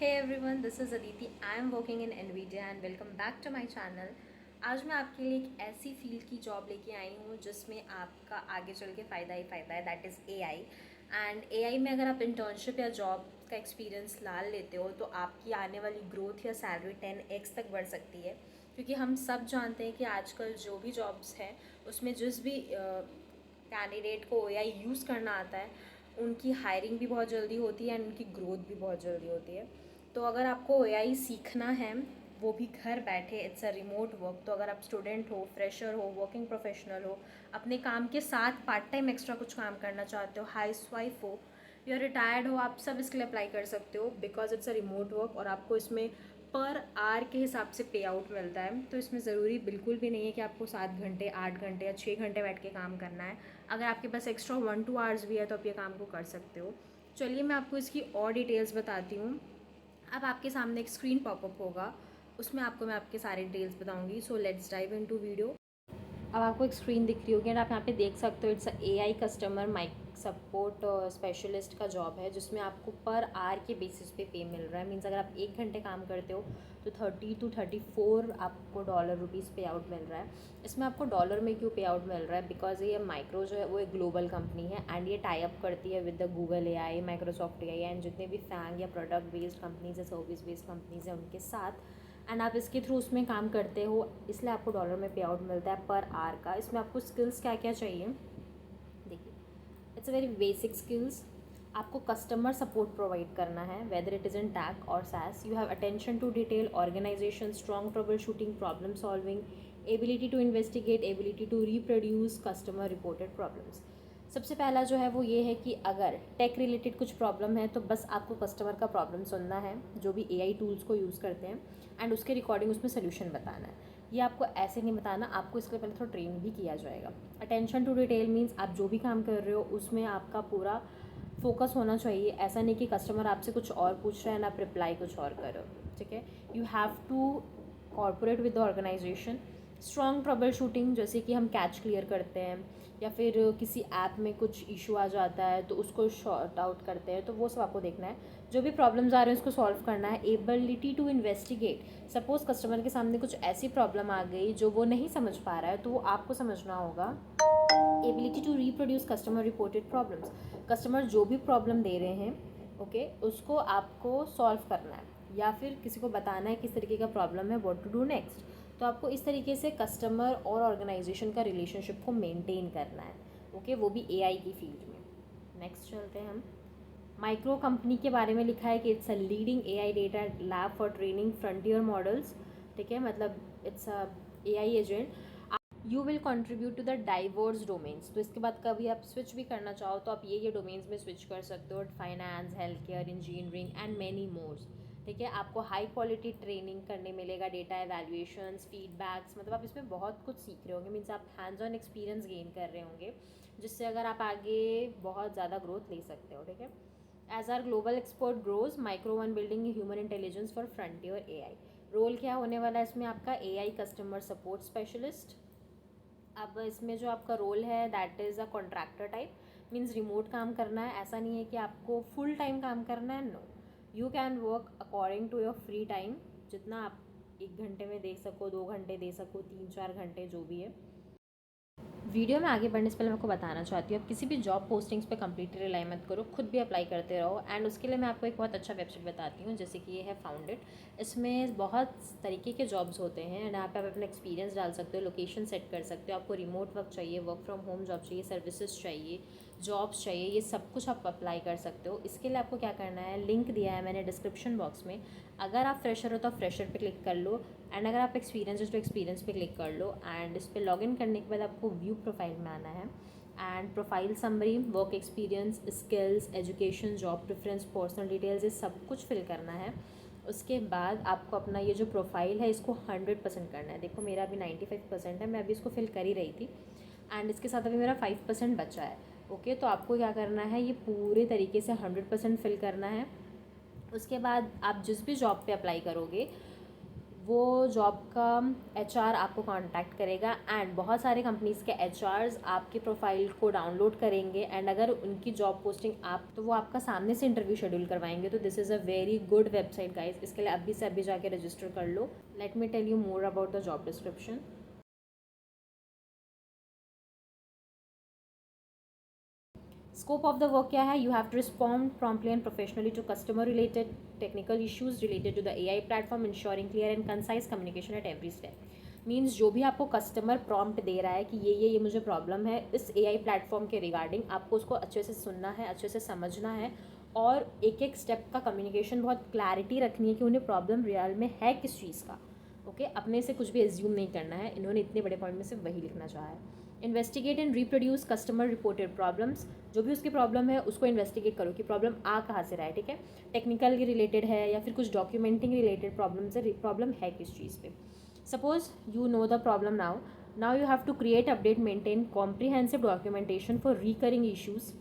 Hey everyone, this is Aditi. I am working in NVIDIA and welcome back to my channel. आज मैं आपके लिए एक ऐसी फील्ड की जॉब लेके आई हूँ जिसमें आपका आगे चल के फ़ायदा ही फ़ायदा है, that is AI. And AI में अगर आप इंटर्नशिप या जॉब का एक्सपीरियंस ला लेते हो तो आपकी आने वाली ग्रोथ या सैलरी 10x तक बढ़ सकती है। क्योंकि हम सब जानते हैं कि आजकल जो भी जॉब्स हैं उसमें जिस भी कैंडिडेट को एआई यूज़ करना आता है उनकी हायरिंग भी बहुत जल्दी होती है एंड उनकी ग्रोथ भी बहुत जल्दी होती है। तो अगर आपको एआई सीखना है वो भी घर बैठे, इट्स अ रिमोट वर्क, तो अगर आप स्टूडेंट हो, फ्रेशर हो, वर्किंग प्रोफेशनल हो, अपने काम के साथ पार्ट टाइम एक्स्ट्रा कुछ काम करना चाहते हो, हाउस वाइफ हो या रिटायर्ड हो, आप सब इसके लिए अप्लाई कर सकते हो because it's a remote work और आपको इसमें पर आवर के हिसाब से पे आउट मिलता है। तो इसमें ज़रूरी बिल्कुल भी नहीं है कि आपको 7 घंटे, 8 घंटे या 6 घंटे बैठ के काम करना है। अगर आपके पास एक्स्ट्रा 1-2 आवर्स भी है तो आप ये काम को कर सकते हो। चलिए मैं आपको इसकी और डिटेल्स बताती हूँ। अब आपके सामने एक स्क्रीन पॉपअप होगा, उसमें मैं आपके सारे डिटेल्स बताऊंगी। So let's dive into video. अब आपको एक स्क्रीन दिख रही होगी एंड आप यहाँ पे देख सकते हो it's AI customer mike support specialist का जॉब है जिसमें आपको पर आवर के बेसिस पे मिल रहा है। मीन्स अगर आप 1 घंटे काम करते हो तो 30 to 34 आपको ₹रुपीज़ पे आउट मिल रहा है। इसमें आपको डॉलर में क्यों पे आउट मिल रहा है? बिकॉज ये माइक्रो जो है वो एक ग्लोबल कंपनी है एंड ये टाई अप करती है with the Google AI, Microsoft AI and जितने भी फैंग या प्रोडक्ट बेस्ड कंपनीज है, सर्विस बेस्ड कंपनीज है उनके साथ। एंड आप इसके थ्रू उसमें काम करते हो, इसलिए आपको डॉलर में पे आउट मिलता है पर आवर का। इसमें आपको स्किल्स क्या क्या चाहिए देखिए, it's a very basic skills. आपको कस्टमर सपोर्ट प्रोवाइड करना है, whether it is in tech और SaaS. You have attention to detail, organisation, strong troubleshooting, problem solving, ability to investigate, ability to reproduce customer reported problems. सबसे पहला जो है वो ये है कि अगर टेक रिलेटेड कुछ प्रॉब्लम है तो बस आपको कस्टमर का प्रॉब्लम सुनना है जो भी एआई टूल्स को यूज़ करते हैं एंड उसके रिकॉर्डिंग उसमें सोल्यूशन बताना है। ये आपको ऐसे नहीं बताना, आपको इसके लिए पहले थोड़ा ट्रेन भी किया जाएगा। अटेंशन टू डिटेल मीन्स आप जो भी काम कर रहे हो उसमें आपका पूरा फोकस होना चाहिए। ऐसा नहीं कि कस्टमर आपसे कुछ और पूछ रहे हैं आप रिप्लाई कुछ और करो, ठीक है। You have to corporate with the organisation. Strong troubleshooting, जैसे कि हम कैच क्लियर करते हैं या फिर किसी ऐप में कुछ इशू आ जाता है तो उसको शॉर्ट आउट करते हैं, तो वो सब आपको देखना है। जो भी प्रॉब्लम्स आ रहे हैं उसको सॉल्व करना है। Ability to investigate, suppose customer के सामने कुछ ऐसी प्रॉब्लम आ गई जो वो नहीं समझ पा रहा है तो वो आपको समझना होगा। Ability to reproduce customer reported problems, customer जो भी प्रॉब्लम दे रहे हैं ओके उसको आपको सॉल्व करना है या फिर किसी को बताना है किस तरीके का प्रॉब्लम है, व्हाट टू डू नेक्स्ट। तो आपको इस तरीके से कस्टमर और ऑर्गेनाइजेशन का रिलेशनशिप को मेंटेन करना है, ओके वो भी एआई की फील्ड में। नेक्स्ट चलते हैं हम। माइक्रो कंपनी के बारे में लिखा है कि it's a leading AI data lab for training frontier models, ठीक है, मतलब it's a AI agent. You will contribute to the diverse domains, तो इसके बाद कभी आप स्विच भी करना चाहो तो आप ये डोमेन्स में स्विच कर सकते हो, finance, health care, engineering and many mores, ठीक है। आपको हाई क्वालिटी ट्रेनिंग करने मिलेगा, डेटा एवेल्युएशंस, फीडबैक्स, मतलब आप इसमें बहुत कुछ सीख रहे होंगे। मीन्स आप हैंड्स ऑन एक्सपीरियंस गेन कर रहे होंगे जिससे अगर आप आगे बहुत ज़्यादा ग्रोथ ले सकते हो, ठीक है। As our global expert grows, micro one building human intelligence for frontier AI. Role क्या होने वाला है इसमें आपका? AI customer support specialist. अब इसमें जो आपका रोल है that is a contractor type, means remote काम करना है। ऐसा नहीं है कि आपको फुल टाइम काम करना है, no. You can work according to your free time, जितना आप 1 घंटे में दे सको, 2 घंटे दे सको, 3-4 घंटे जो भी है। वीडियो में आगे बढ़ने से पहले मैं आपको बताना चाहती हूँ, आप किसी भी जॉब पोस्टिंग्स पे कंप्लीटली रिलाई मत करो, खुद भी अप्लाई करते रहो। एंड उसके लिए मैं आपको एक बहुत अच्छा वेबसाइट बताती हूँ, जैसे कि ये है फाउंडेड। इसमें बहुत तरीके के जॉब्स होते हैं एंड यहाँ पे आप अपना एक्सपीरियंस डाल सकते हो, लोकेशन सेट कर सकते हो। आपको रिमोट वर्क चाहिए, वर्क फ्रॉम होम जॉब चाहिए, सर्विसेज चाहिए, जॉब्स चाहिए, ये सब कुछ आप अप्लाई कर सकते हो। इसके लिए आपको क्या करना है, लिंक दिया है मैंने डिस्क्रिप्शन बॉक्स में। अगर आप फ्रेशर हो तो आप फ्रेशर पे क्लिक कर लो एंड अगर आप एक्सपीरियंस हो तो एक्सपीरियंस पे क्लिक कर लो। एंड इस पर लॉगिन करने के बाद आपको व्यू प्रोफाइल में आना है and profile summary, work experience, skills, education, job preference, personal details, ये सब कुछ फिल करना है। उसके बाद आपको अपना ये जो प्रोफाइल है इसको 100% करना है। देखो मेरा अभी 95% है, मैं अभी इसको फिल कर ही रही थी एंड इसके साथ अभी मेरा 5% बचा है, ओके। तो आपको क्या करना है, ये पूरे तरीके से 100% फिल करना है। उसके बाद आप जिस भी जॉब पे अप्लाई करोगे वो जॉब का एचआर आपको कांटेक्ट करेगा एंड बहुत सारे कंपनीज़ के एचआर्स आपके प्रोफाइल को डाउनलोड करेंगे एंड अगर उनकी जॉब पोस्टिंग आप तो वो आपका सामने से इंटरव्यू शेड्यूल करवाएंगे। तो this is a very good website guys, इसके लिए अभी से अभी जाके रजिस्टर कर लो। Let me tell you more about the job description. Scope of the work क्या है? You have to respond promptly and professionally to customer related technical issues related to the AI platform, ensuring clear and concise communication at every step. Means जो भी आपको customer prompt दे रहा है कि ये मुझे प्रॉब्लम है इस एआई प्लेटफॉर्म के रिगार्डिंग, आपको उसको अच्छे से सुनना है, अच्छे से समझना है और एक एक स्टेप का कम्युनिकेशन बहुत क्लैरिटी रखनी है कि उन्हें प्रॉब्लम रियल में है किस चीज़ का। ओके, अपने से कुछ भी एज्यूम नहीं करना है, इन्होंने इतने बड़े पॉइंट में से वही लिखना चाहा है। Investigate and reproduce customer reported problems, जो भी उसकी प्रॉब्लम है उसको इन्वेस्टिगेट करो कि प्रॉब्लम आ कहाँ से रहा है, ठीक है, टेक्निकल रिलेटेड है या फिर कुछ डॉक्यूमेंटिंग रिलेटेड प्रॉब्लम है किस चीज़ पे। Suppose you know the problem now you have to create update maintain comprehensive documentation for recurring issues,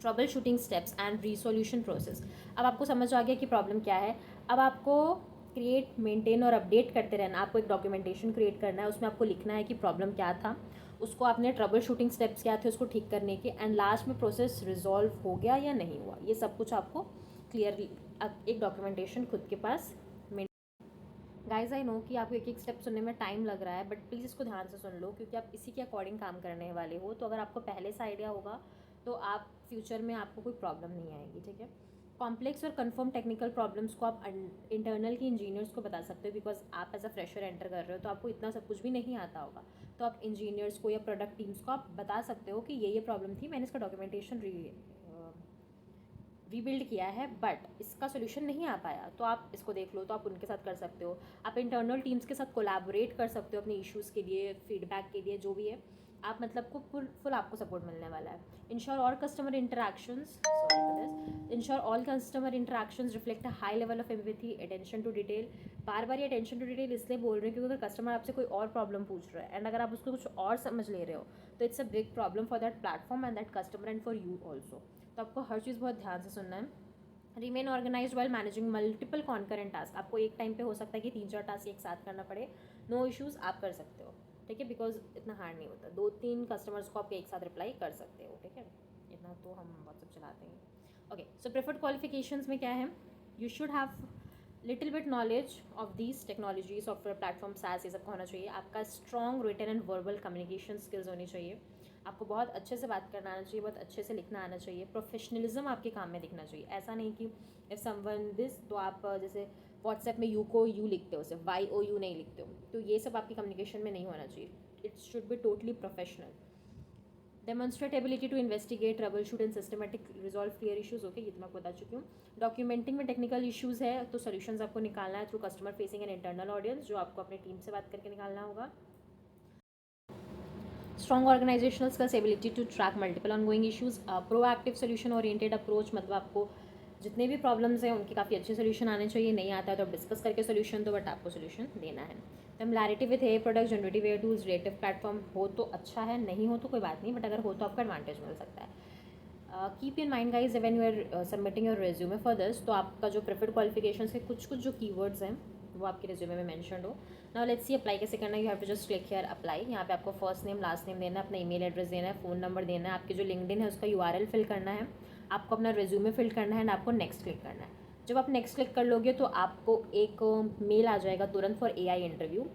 troubleshooting steps and resolution process. अब आपको समझ आ गया कि प्रॉब्लम क्या है। अब आपको क्रिएट, मेंटेन और अपडेट करते रहना। आपको एक डॉक्यूमेंटेशन क्रिएट करना है, उसमें आपको लिखना है कि प्रॉब्लम क्या था, उसको आपने ट्रबल शूटिंग स्टेप्स क्या थे उसको ठीक करने के, एंड लास्ट में प्रोसेस रिजॉल्व हो गया या नहीं हुआ, ये सब कुछ आपको क्लियरली एक डॉक्यूमेंटेशन खुद के पास। गाइज आई नो कि आपको एक एक स्टेप सुनने में टाइम लग रहा है, बट प्लीज़ इसको ध्यान से सुन लो क्योंकि आप इसी के अकॉर्डिंग काम करने वाले हो। तो अगर आपको पहले से आइडिया होगा तो आप फ्यूचर में आपको कोई प्रॉब्लम नहीं आएगी, ठीक है। कॉम्प्लेक्स और कन्फर्म टेक्निकल प्रॉब्लम्स को आप इंटरनल के इंजीनियर्स को बता सकते हो, बिकॉज आप एज अ फ्रेशर एंटर कर रहे हो तो आपको इतना सब कुछ भी नहीं आता होगा। तो आप इंजीनियर्स को या प्रोडक्ट टीम्स को आप बता सकते हो कि ये प्रॉब्लम थी, मैंने इसका डॉक्यूमेंटेशन रीबिल्ड किया है बट इसका सोल्यूशन नहीं आ पाया, तो आप इसको देख लो। तो आप उनके साथ कर सकते हो, आप इंटरनल टीम्स के साथ कोलैबोरेट कर सकते हो अपने इश्यूज़ के लिए, फीडबैक के लिए, जो भी है आप मतलब को फुल आपको सपोर्ट मिलने वाला है। इंश्योर और customer interactions ensure all customer interactions reflect a high level of empathy, attention to detail. बार बार ये अटेंशन टू डिटेल इसलिए बोल रहे हैं क्योंकि अगर कस्टमर आपसे कोई और प्रॉब्लम पूछ रहा है एंड अगर आप उसको कुछ और समझ ले रहे हो तो it's a big problem for that platform and that customer and for you also. तो आपको हर चीज़ बहुत ध्यान से सुनना है। Remain organize while managing multiple concurrent task, आपको एक टाइम पे हो सकता है कि 3-4 टास्क एक साथ करना पड़े, नो इश्यूज़, आप कर सकते हो, ठीक है, बिकॉज इतना हार्ड नहीं होता, 2-3 कस्टमर्स को आप एक साथ रिप्लाई कर सकते हो, ठीक है, इतना तो हम व्हाट्सअप चलाते हैं। ओके, सो प्रेफर्ड क्वालिफिकेशंस में क्या है? You should have little bit knowledge of these technology, software platform, SaaS, ये सब होना चाहिए। आपका strong written and verbal communication skills होनी चाहिए। आपको बहुत अच्छे से बात करना आना चाहिए, बहुत अच्छे से लिखना आना चाहिए। प्रोफेशनलिज्म आपके काम में दिखना चाहिए। ऐसा नहीं कि इफ़ समवन दिस तो आप जैसे व्हाट्सएप में यू को यू लिखते हो, सिर्फ वाई ओ यू नहीं लिखते हो, तो ये सब आपकी कम्युनिकेशन में नहीं होना चाहिए। It should be totally professional. Demonstrate ability to investigate, trouble shoot and systematic resolve clear issues. Okay, ये तो मैं आपको बता चुकी हूँ। डॉक्यूमेंटिंग में टेक्निकल इशूज़ है तो सोल्यूशंस आपको निकालना है through customer facing and internal audience, जो आपको अपने टीम से बात करके निकालना होगा। Strong organizational skills, ability to track multiple ongoing issues, proactive solution oriented approach, मतलब आपको जितने भी प्रॉब्लम्स हैं उनके काफ़ी अच्छे सोल्यूशन आने चाहिए। नहीं आता है तो आप डिस्कस करके सोल्यूशन दो, बट आपको सोल्यूशन देना है। Similarity with A product, generative AI tools, relative platform हो तो अच्छा है, नहीं हो तो कोई बात नहीं, बट अगर हो तो आपको एडवांटेज मिल सकता है। Keep in mind guys when you are submitting your resume for this, तो आपका जो प्रेफर्ड क्वालिफिकेशन के कुछ जो कीवर्ड्स हैं वो आपके रेज्यूमे में मेंशन्ड हो। नाउ लेट्स सी अप्लाई कैसे करना है। You have to just click here apply. यहाँ पे आपको फर्स्ट नेम, लास्ट नेम देना है, अपना ईमेल एड्रेस देना है, फ़ोन नंबर देना है, आपके जो लिंक्डइन है उसका यूआरएल फिल करना है, आपको अपना रेज्यूमे फिल करना है एंड आपको नेक्स्ट क्लिक करना है। जब आप नेक्स्ट क्लिक कर लोगे तो आपको एक मेल आ जाएगा तुरंत फॉर एआई इंटरव्यू।